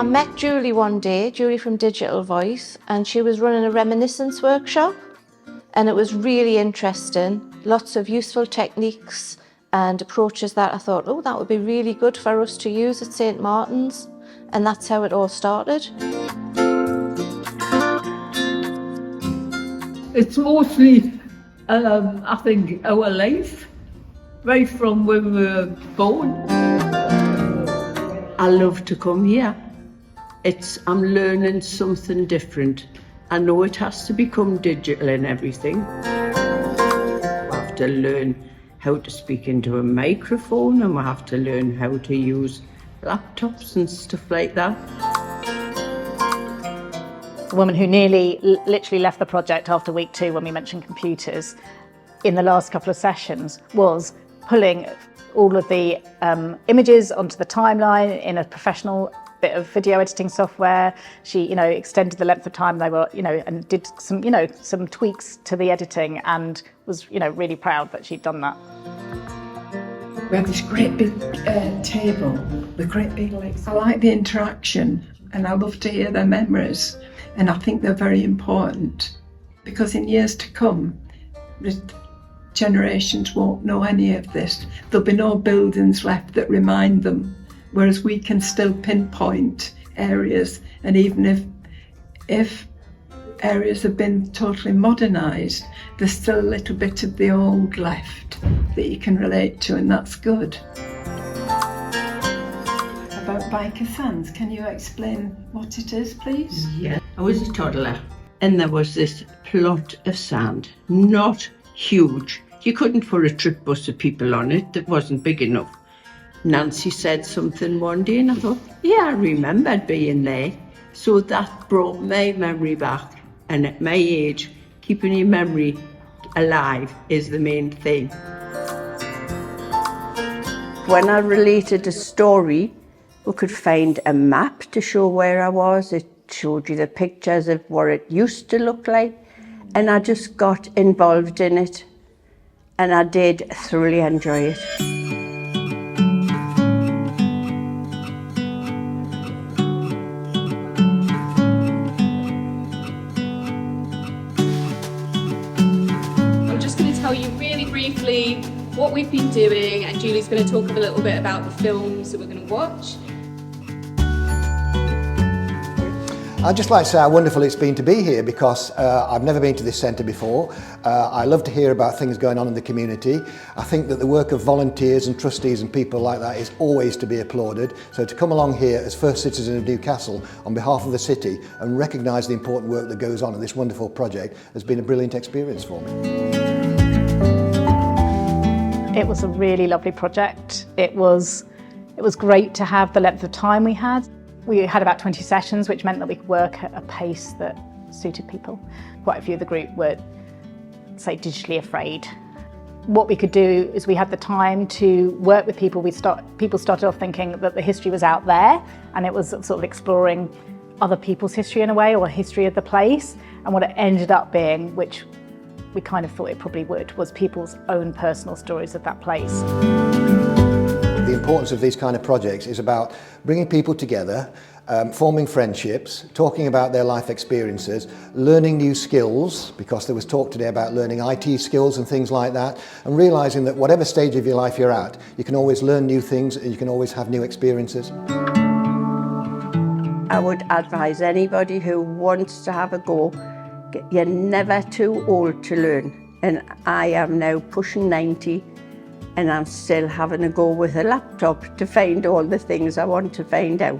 I met Julie one day, Julie from Digital Voice, and she was running a reminiscence workshop, and it was really interesting. Lots of useful techniques and approaches that I thought, oh, that would be really good for us to use at St Martin's, and that's how it all started. It's mostly, I think, our life, right from when we were born. I love to come here. I'm learning something different. I know it has to become digital and everything. I have to learn how to speak into a microphone, and we have to learn how to use laptops and stuff like that. The woman who nearly literally left the project after week 2 when we mentioned computers in the last couple of sessions was pulling all of the images onto the timeline in a professional bit of video editing software. She, extended the length of time they were, and did some tweaks to the editing, and was, really proud that she'd done that. We have this great big table with great big legs. I like the interaction, and I love to hear their memories, and I think they're very important, because in years to come, the generations won't know any of this. There'll be no buildings left that remind them, whereas we can still pinpoint areas, and even if areas have been totally modernised, there's still a little bit of the old left that you can relate to, and that's good. About biker sands, can you explain what it is, please? Yeah, I was a toddler, and there was this plot of sand, not huge. You couldn't put a trip bus of people on it, that wasn't big enough. Nancy said something one day, and I thought, yeah, I remembered being there. So that brought my memory back. And at my age, keeping your memory alive is the main thing. When I related a story, we could find a map to show where I was. It showed you the pictures of what it used to look like. And I just got involved in it. And I did thoroughly enjoy it. Tell you really briefly what we've been doing, and Julie's going to talk a little bit about the films that we're going to watch. I'd just like to say how wonderful it's been to be here, because I've never been to this centre before. I love to hear about things going on in the community. I think that the work of volunteers and trustees and people like that is always to be applauded. So to come along here as first citizen of Newcastle on behalf of the city and recognise the important work that goes on in this wonderful project has been a brilliant experience for me. It was a really lovely project. It was great to have the length of time we had. We had about 20 sessions, which meant that we could work at a pace that suited people. Quite a few of the group were, say, digitally afraid. What we could do is we had the time to work with people. People started off thinking that the history was out there, and it was sort of exploring other people's history in a way, or a history of the place. And what it ended up being, which we kind of thought it probably would, was people's own personal stories of that place. The importance of these kind of projects is about bringing people together, forming friendships, talking about their life experiences, learning new skills, because there was talk today about learning IT skills and things like that, and realising that whatever stage of your life you're at, you can always learn new things and you can always have new experiences. I would advise anybody who wants to have a go, you're never too old to learn. And I am now pushing 90, and I'm still having a go with a laptop to find all the things I want to find out.